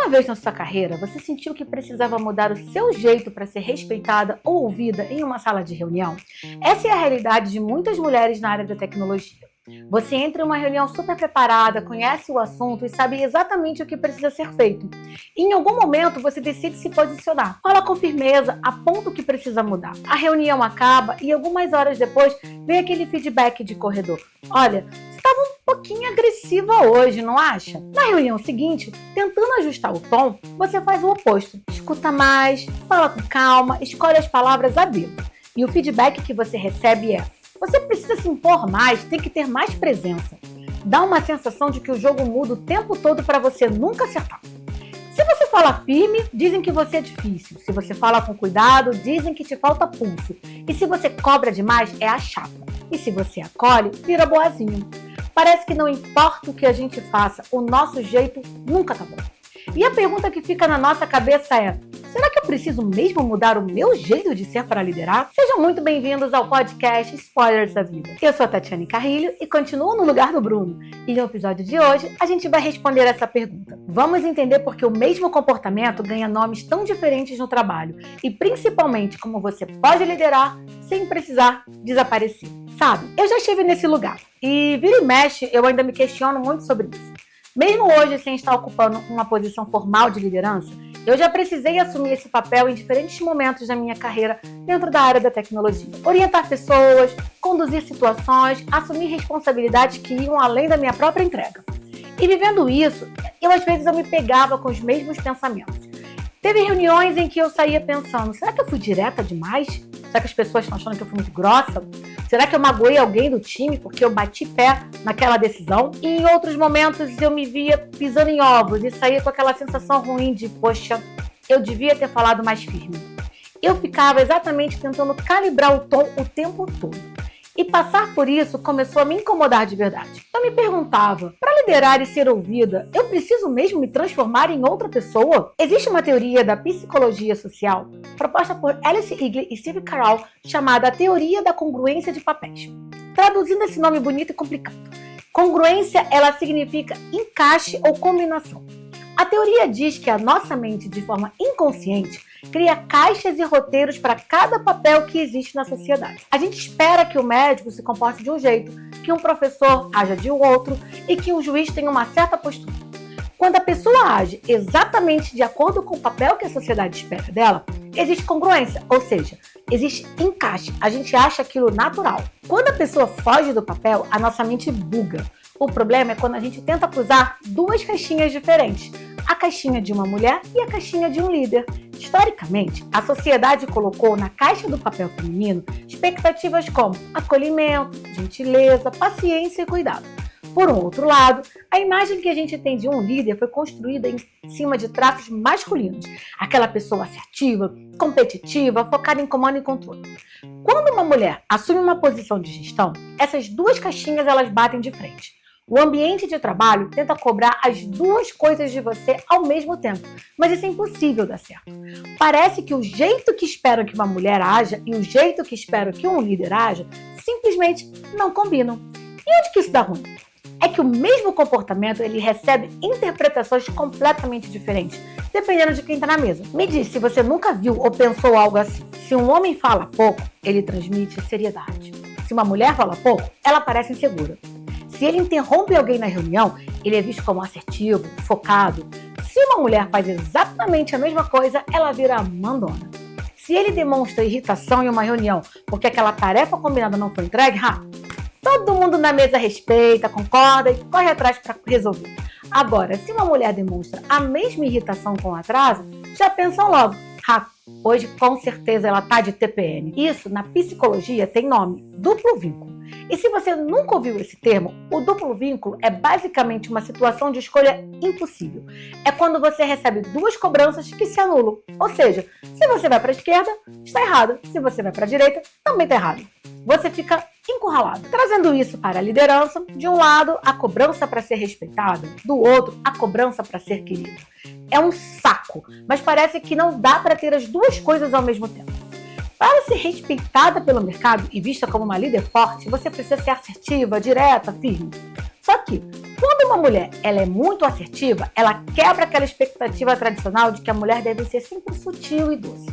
Alguma vez na sua carreira, você sentiu que precisava mudar o seu jeito para ser respeitada ou ouvida em uma sala de reunião? Essa é a realidade de muitas mulheres na área da tecnologia. Você entra em uma reunião super preparada, conhece o assunto e sabe exatamente o que precisa ser feito. E em algum momento você decide se posicionar. Fala com firmeza, aponta o que precisa mudar. A reunião acaba e algumas horas depois vem aquele feedback de corredor. Olha, você estava um pouquinho agressiva hoje, não acha? Na reunião seguinte, tentando ajustar o tom, você faz o oposto. Escuta mais, fala com calma, escolhe as palavras a dedo. E o feedback que você recebe é: você precisa se impor mais, tem que ter mais presença. Dá uma sensação de que o jogo muda o tempo todo para você nunca acertar. Se você fala firme, dizem que você é difícil. Se você fala com cuidado, dizem que te falta pulso. E se você cobra demais, é a chata. E se você acolhe, vira boazinho. Parece que não importa o que a gente faça, o nosso jeito nunca tá bom. E a pergunta que fica na nossa cabeça é: será que eu preciso mesmo mudar o meu jeito de ser para liderar? Sejam muito bem-vindos ao podcast Spoilers da Vida. Eu sou a Tatiane Carrilho e continuo no lugar do Bruno. E no episódio de hoje, a gente vai responder essa pergunta. Vamos entender por que o mesmo comportamento ganha nomes tão diferentes no trabalho e principalmente como você pode liderar sem precisar desaparecer. Sabe, eu já estive nesse lugar e vira e mexe eu ainda me questiono muito sobre isso. Mesmo hoje, sem estar ocupando uma posição formal de liderança, eu já precisei assumir esse papel em diferentes momentos da minha carreira dentro da área da tecnologia. Orientar pessoas, conduzir situações, assumir responsabilidades que iam além da minha própria entrega. E vivendo isso, às vezes eu me pegava com os mesmos pensamentos. Teve reuniões em que eu saía pensando: será que eu fui direta demais? Será que as pessoas estão achando que eu fui muito grossa? Será que eu magoei alguém do time porque eu bati pé naquela decisão? E em outros momentos eu me via pisando em ovos e saía com aquela sensação ruim de: poxa, eu devia ter falado mais firme. Eu ficava exatamente tentando calibrar o tom o tempo todo. E passar por isso começou a me incomodar de verdade. Eu me perguntava: para liderar e ser ouvida, eu preciso mesmo me transformar em outra pessoa? Existe uma teoria da psicologia social proposta por Alice Eagly e Steve Carell chamada a teoria da congruência de papéis. Traduzindo esse nome bonito e complicado, congruência ela significa encaixe ou combinação. A teoria diz que a nossa mente, de forma inconsciente, cria caixas e roteiros para cada papel que existe na sociedade. A gente espera que o médico se comporte de um jeito, que um professor haja de um outro e que um juiz tenha uma certa postura. Quando a pessoa age exatamente de acordo com o papel que a sociedade espera dela, existe congruência, ou seja, existe encaixe. A gente acha aquilo natural. Quando a pessoa foge do papel, a nossa mente buga. O problema é quando a gente tenta cruzar duas caixinhas diferentes, a caixinha de uma mulher e a caixinha de um líder. Historicamente, a sociedade colocou na caixa do papel feminino expectativas como acolhimento, gentileza, paciência e cuidado. Por um outro lado, a imagem que a gente tem de um líder foi construída em cima de traços masculinos. Aquela pessoa assertiva, competitiva, focada em comando e controle. Quando uma mulher assume uma posição de gestão, essas duas caixinhas elas batem de frente. O ambiente de trabalho tenta cobrar as duas coisas de você ao mesmo tempo, mas isso é impossível dar certo. Parece que o jeito que esperam que uma mulher haja e o jeito que esperam que um líder haja simplesmente não combinam. E onde que isso dá ruim? É que o mesmo comportamento ele recebe interpretações completamente diferentes, dependendo de quem está na mesa. Me diz se você nunca viu ou pensou algo assim. Se um homem fala pouco, ele transmite seriedade. Se uma mulher fala pouco, ela parece insegura. Se ele interrompe alguém na reunião, ele é visto como assertivo, focado. Se uma mulher faz exatamente a mesma coisa, ela vira mandona. Se ele demonstra irritação em uma reunião porque aquela tarefa combinada não foi entregue, todo mundo na mesa respeita, concorda e corre atrás para resolver. Agora, se uma mulher demonstra a mesma irritação com atraso, já pensam logo: hoje com certeza ela tá de TPM. Isso, na psicologia, tem nome: duplo vínculo. E se você nunca ouviu esse termo, o duplo vínculo é basicamente uma situação de escolha impossível. É quando você recebe duas cobranças que se anulam. Ou seja, se você vai para a esquerda, está errado. Se você vai para a direita, também está errado. Você fica encurralado. Trazendo isso para a liderança, de um lado, a cobrança para ser respeitada, do outro, a cobrança para ser querido. É um saco, mas parece que não dá para ter as duas coisas ao mesmo tempo. Para ser respeitada pelo mercado e vista como uma líder forte, você precisa ser assertiva, direta, firme. Só que, quando uma mulher ela é muito assertiva, ela quebra aquela expectativa tradicional de que a mulher deve ser sempre sutil e doce.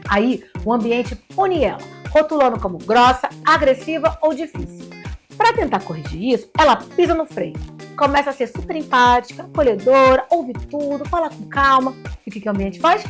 Aí, o ambiente pune ela, rotulando como grossa, agressiva ou difícil. Para tentar corrigir isso, ela pisa no freio. Começa a ser super empática, acolhedora, ouve tudo, fala com calma. E o que o ambiente faz?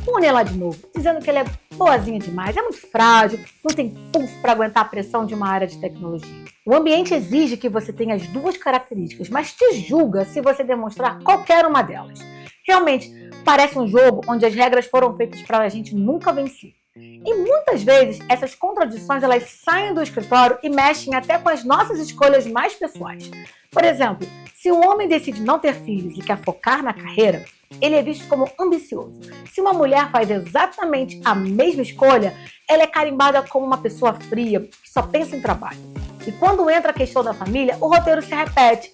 Pune ela de novo, dizendo que ela é boazinha demais, é muito frágil, não tem pulso para aguentar a pressão de uma área de tecnologia. O ambiente exige que você tenha as duas características, mas te julga se você demonstrar qualquer uma delas. Realmente, parece um jogo onde as regras foram feitas para a gente nunca vencer. E muitas vezes, essas contradições elas saem do escritório e mexem até com as nossas escolhas mais pessoais. Por exemplo, se um homem decide não ter filhos e quer focar na carreira, ele é visto como ambicioso. Se uma mulher faz exatamente a mesma escolha, ela é carimbada como uma pessoa fria, que só pensa em trabalho. E quando entra a questão da família, o roteiro se repete.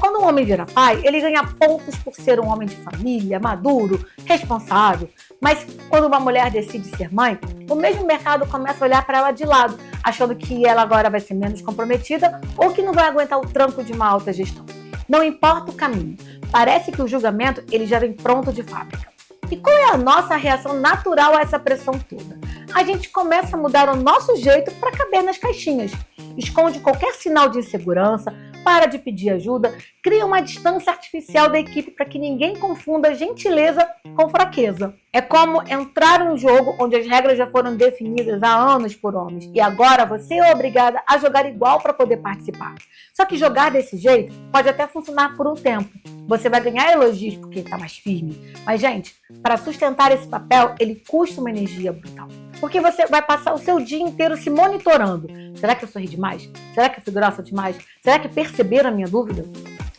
Quando um homem vira pai, ele ganha pontos por ser um homem de família, maduro, responsável. Mas quando uma mulher decide ser mãe, o mesmo mercado começa a olhar para ela de lado, achando que ela agora vai ser menos comprometida ou que não vai aguentar o tranco de uma alta gestão. Não importa o caminho, parece que o julgamento ele já vem pronto de fábrica. E qual é a nossa reação natural a essa pressão toda? A gente começa a mudar o nosso jeito para caber nas caixinhas. Esconde qualquer sinal de insegurança, para de pedir ajuda, cria uma distância artificial da equipe para que ninguém confunda gentileza com fraqueza. É como entrar num jogo onde as regras já foram definidas há anos por homens e agora você é obrigada a jogar igual para poder participar. Só que jogar desse jeito pode até funcionar por um tempo. Você vai ganhar elogios porque está mais firme. Mas, gente, para sustentar esse papel, ele custa uma energia brutal. Porque você vai passar o seu dia inteiro se monitorando. Será que eu sorri demais? Será que eu fui grossa demais? Será que perceberam a minha dúvida?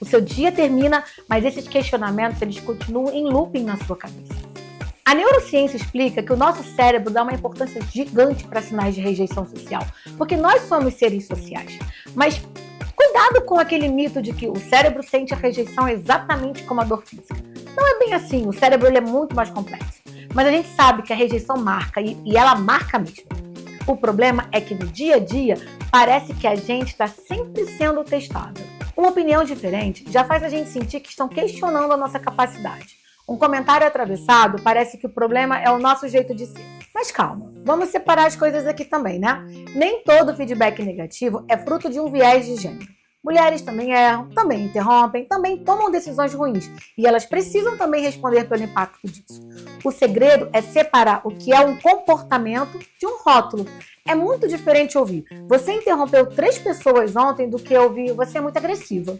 O seu dia termina, mas esses questionamentos eles continuam em looping na sua cabeça. A neurociência explica que o nosso cérebro dá uma importância gigante para sinais de rejeição social, porque nós somos seres sociais. Mas cuidado com aquele mito de que o cérebro sente a rejeição exatamente como a dor física. Não é bem assim, o cérebro ele é muito mais complexo. Mas a gente sabe que a rejeição marca e ela marca mesmo. O problema é que no dia a dia parece que a gente está sempre sendo testada. Uma opinião diferente já faz a gente sentir que estão questionando a nossa capacidade. Um comentário atravessado parece que o problema é o nosso jeito de ser. Mas calma, vamos separar as coisas aqui também, né? Nem todo feedback negativo é fruto de um viés de gênero. Mulheres também erram, também interrompem, também tomam decisões ruins e elas precisam também responder pelo impacto disso. O segredo é separar o que é um comportamento de um rótulo. É muito diferente ouvir "você interrompeu 3 pessoas ontem" do que ouvir "você é muito agressiva".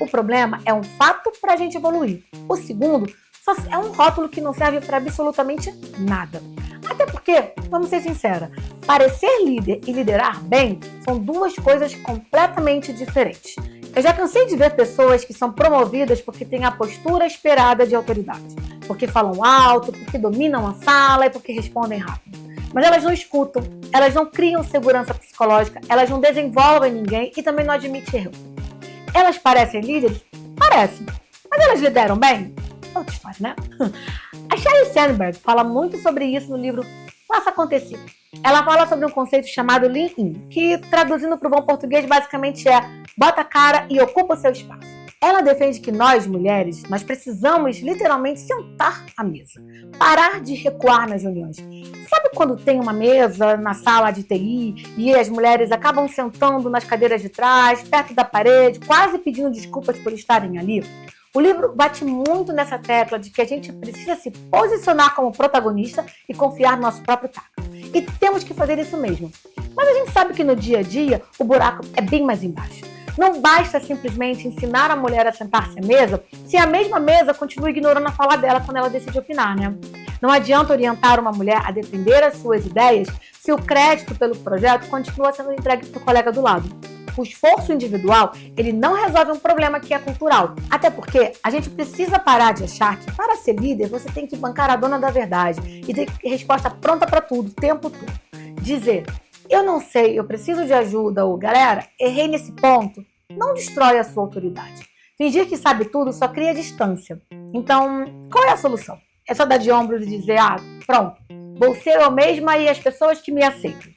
O problema é um fato para a gente evoluir. O segundo só é um rótulo que não serve para absolutamente nada. Até porque, vamos ser sinceros, parecer líder e liderar bem são duas coisas completamente diferentes. Eu já cansei de ver pessoas que são promovidas porque têm a postura esperada de autoridade, porque falam alto, porque dominam a sala e porque respondem rápido. Mas elas não escutam, elas não criam segurança psicológica, elas não desenvolvem ninguém e também não admitem erro. Elas parecem líderes? Parecem. Mas elas lideram bem? Outra história, né? A Sheryl Sandberg fala muito sobre isso no livro Faça Acontecer. Ela fala sobre um conceito chamado Lean-In, que traduzindo para o bom português basicamente é bota a cara e ocupa o seu espaço. Ela defende que nós, mulheres, nós precisamos literalmente sentar à mesa, parar de recuar nas reuniões. Sabe quando tem uma mesa na sala de TI e as mulheres acabam sentando nas cadeiras de trás, perto da parede, quase pedindo desculpas por estarem ali? O livro bate muito nessa tecla de que a gente precisa se posicionar como protagonista e confiar no nosso próprio taco. E temos que fazer isso mesmo. Mas a gente sabe que no dia a dia o buraco é bem mais embaixo. Não basta simplesmente ensinar a mulher a sentar-se à mesa se a mesma mesa continua ignorando a fala dela quando ela decide opinar, né? Não adianta orientar uma mulher a defender as suas ideias se o crédito pelo projeto continua sendo entregue para o colega do lado. O esforço individual, ele não resolve um problema que é cultural. Até porque a gente precisa parar de achar que para ser líder você tem que bancar a dona da verdade e ter resposta pronta para tudo, o tempo todo. Dizer, eu não sei, eu preciso de ajuda, ou galera, errei nesse ponto, não destrói a sua autoridade. Fingir que sabe tudo só cria distância. Então, qual é a solução? É só dar de ombros e dizer, pronto, vou ser eu mesma e as pessoas que me aceitam.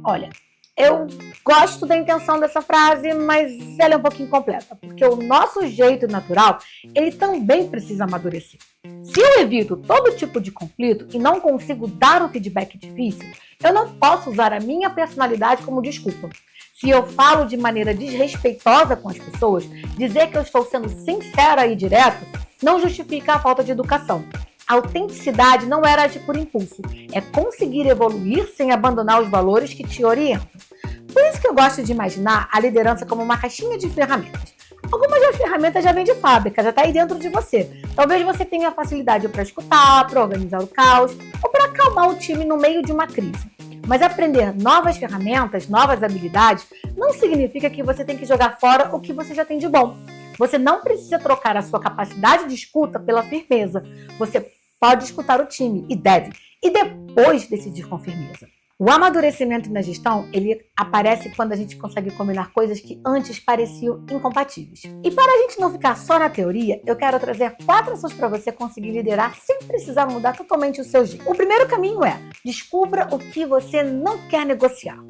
Olha, Eu gosto da intenção dessa frase, mas ela é um pouquinho incompleta, porque o nosso jeito natural, ele também precisa amadurecer. Se eu evito todo tipo de conflito e não consigo dar um feedback difícil, eu não posso usar a minha personalidade como desculpa. Se eu falo de maneira desrespeitosa com as pessoas, dizer que eu estou sendo sincera e direta não justifica a falta de educação. A autenticidade não era agir por impulso, é conseguir evoluir sem abandonar os valores que te orientam. Por isso que eu gosto de imaginar a liderança como uma caixinha de ferramentas. Algumas das ferramentas já vêm de fábrica, já está aí dentro de você. Talvez você tenha facilidade para escutar, para organizar o caos ou para acalmar o time no meio de uma crise. Mas aprender novas ferramentas, novas habilidades, não significa que você tem que jogar fora o que você já tem de bom. Você não precisa trocar a sua capacidade de escuta pela firmeza. Você pode escutar o time, e deve, e depois decidir com firmeza. O amadurecimento na gestão, ele aparece quando a gente consegue combinar coisas que antes pareciam incompatíveis. E para a gente não ficar só na teoria, eu quero trazer 4 ações para você conseguir liderar sem precisar mudar totalmente o seu jeito. O primeiro caminho é: descubra o que você não quer negociar.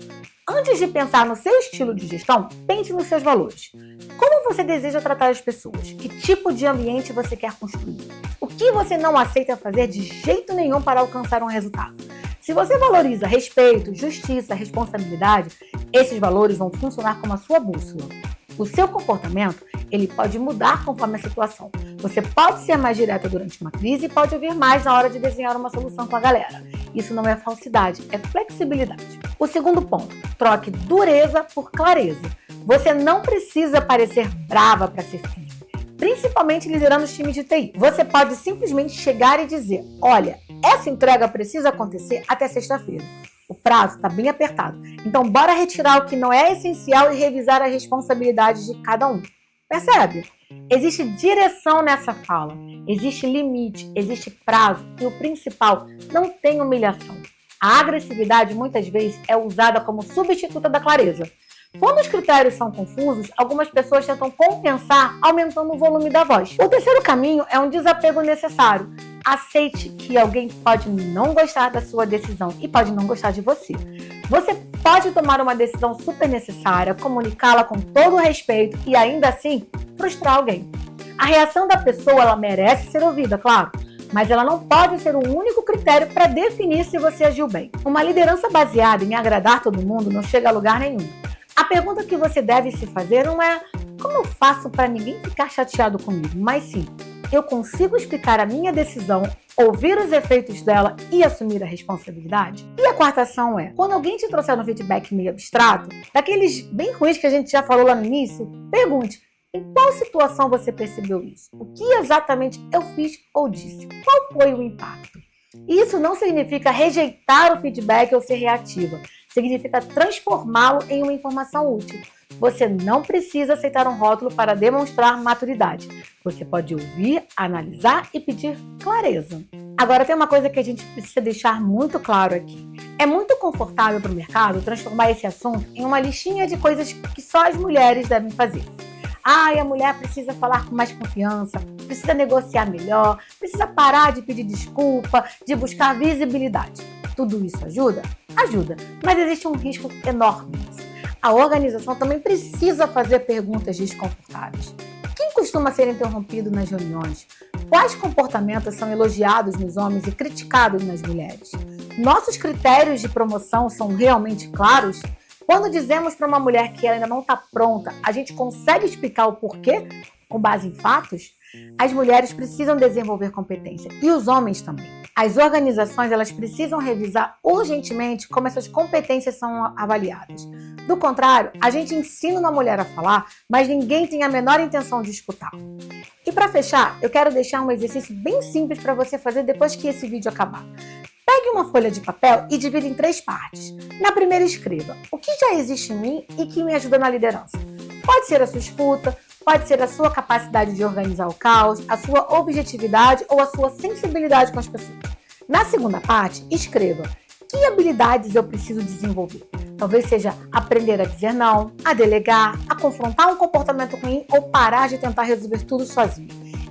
Antes de pensar no seu estilo de gestão, pense nos seus valores. Como você deseja tratar as pessoas? Que tipo de ambiente você quer construir? O que você não aceita fazer de jeito nenhum para alcançar um resultado? Se você valoriza respeito, justiça, responsabilidade, esses valores vão funcionar como a sua bússola. O seu comportamento, ele pode mudar conforme a situação. Você pode ser mais direta durante uma crise e pode ouvir mais na hora de desenhar uma solução com a galera. Isso não é falsidade, é flexibilidade. O segundo ponto: troque dureza por clareza. Você não precisa parecer brava para ser firme, principalmente liderando os times de TI. Você pode simplesmente chegar e dizer: olha, essa entrega precisa acontecer até sexta-feira. O prazo está bem apertado, então bora retirar o que não é essencial e revisar as responsabilidades de cada um. Percebe? Existe direção nessa fala, existe limite, existe prazo e o principal, não tem humilhação. A agressividade muitas vezes é usada como substituta da clareza. Quando os critérios são confusos, algumas pessoas tentam compensar aumentando o volume da voz. O terceiro caminho é um desapego necessário. Aceite que alguém pode não gostar da sua decisão e pode não gostar de você. Você pode tomar uma decisão super necessária, comunicá-la com todo o respeito e ainda assim frustrar alguém. A reação da pessoa, ela merece ser ouvida, claro, mas ela não pode ser o único critério para definir se você agiu bem. Uma liderança baseada em agradar todo mundo não chega a lugar nenhum. A pergunta que você deve se fazer não é: como eu faço para ninguém ficar chateado comigo? Mas sim: eu consigo explicar a minha decisão, ouvir os efeitos dela e assumir a responsabilidade? E a quarta ação é: quando alguém te trouxer um feedback meio abstrato, daqueles bem ruins que a gente já falou lá no início, pergunte: em qual situação você percebeu isso? O que exatamente eu fiz ou disse? Qual foi o impacto? Isso não significa rejeitar o feedback ou ser reativa. Significa transformá-lo em uma informação útil. Você não precisa aceitar um rótulo para demonstrar maturidade. Você pode ouvir, analisar e pedir clareza. Agora, tem uma coisa que a gente precisa deixar muito claro aqui. É muito confortável para o mercado transformar esse assunto em uma listinha de coisas que só as mulheres devem fazer. A mulher precisa falar com mais confiança, precisa negociar melhor, precisa parar de pedir desculpa, de buscar visibilidade. Tudo isso ajuda? Ajuda, mas existe um risco enorme nisso. A organização também precisa fazer perguntas desconfortáveis. Quem costuma ser interrompido nas reuniões? Quais comportamentos são elogiados nos homens e criticados nas mulheres? Nossos critérios de promoção são realmente claros? Quando dizemos para uma mulher que ela ainda não está pronta, a gente consegue explicar o porquê com base em fatos? As mulheres precisam desenvolver competência e os homens também. As organizações, elas precisam revisar urgentemente como essas competências são avaliadas. Do contrário, a gente ensina uma mulher a falar, mas ninguém tem a menor intenção de escutar. E para fechar, eu quero deixar um exercício bem simples para você fazer depois que esse vídeo acabar. Pegue uma folha de papel e divida em 3 partes. Na primeira, escreva o que já existe em mim e que me ajuda na liderança. Pode ser a sua escuta, pode ser a sua capacidade de organizar o caos, a sua objetividade ou a sua sensibilidade com as pessoas. Na segunda parte, escreva que habilidades eu preciso desenvolver. Talvez seja aprender a dizer não, a delegar, a confrontar um comportamento ruim ou parar de tentar resolver tudo sozinho.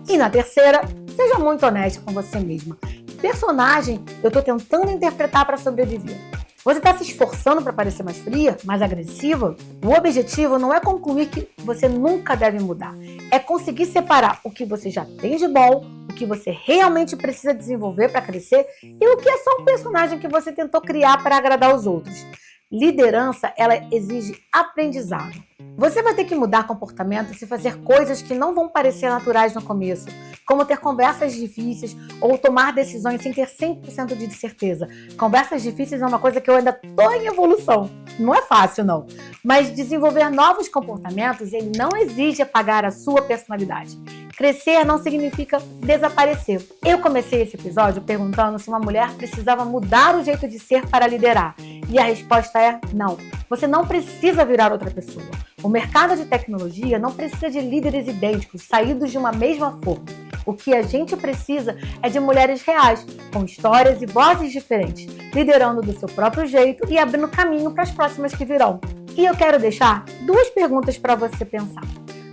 E na terceira, seja muito honesta com você mesma. Que personagem eu estou tentando interpretar para sobreviver? Você está se esforçando para parecer mais fria, mais agressiva? O objetivo não é concluir que você nunca deve mudar. É conseguir separar o que você já tem de bom, o que você realmente precisa desenvolver para crescer e o que é só um personagem que você tentou criar para agradar os outros. Liderança, ela exige aprendizado. Você vai ter que mudar comportamentos e fazer coisas que não vão parecer naturais no começo, como ter conversas difíceis ou tomar decisões sem ter 100% de certeza. Conversas difíceis é uma coisa que eu ainda estou em evolução. Não é fácil, não. Mas desenvolver novos comportamentos, ele não exige apagar a sua personalidade. Crescer não significa desaparecer. Eu comecei esse episódio perguntando se uma mulher precisava mudar o jeito de ser para liderar. E a resposta é não. Você não precisa virar outra pessoa. O mercado de tecnologia não precisa de líderes idênticos, saídos de uma mesma forma. O que a gente precisa é de mulheres reais, com histórias e vozes diferentes, liderando do seu próprio jeito e abrindo caminho para as próximas que virão. E eu quero deixar 2 perguntas para você pensar.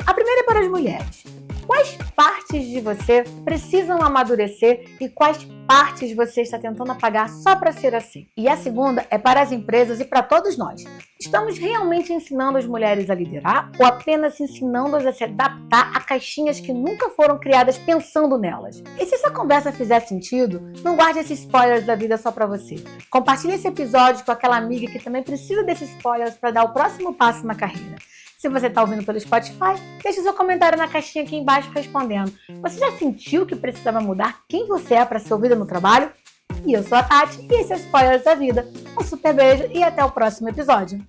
A primeira é para as mulheres. Quais partes de você precisam amadurecer e quais partes você está tentando apagar só para ser assim? E a segunda é para as empresas e para todos nós. Estamos realmente ensinando as mulheres a liderar ou apenas ensinando-as a se adaptar a caixinhas que nunca foram criadas pensando nelas? E se essa conversa fizer sentido, não guarde esses spoilers da vida só para você. Compartilhe esse episódio com aquela amiga que também precisa desses spoilers para dar o próximo passo na carreira. Se você está ouvindo pelo Spotify, deixe seu comentário na caixinha aqui embaixo respondendo. Você já sentiu que precisava mudar quem você é para ser ouvida no trabalho? E eu sou a Tati e esse é o Spoilers da Vida. Um super beijo e até o próximo episódio.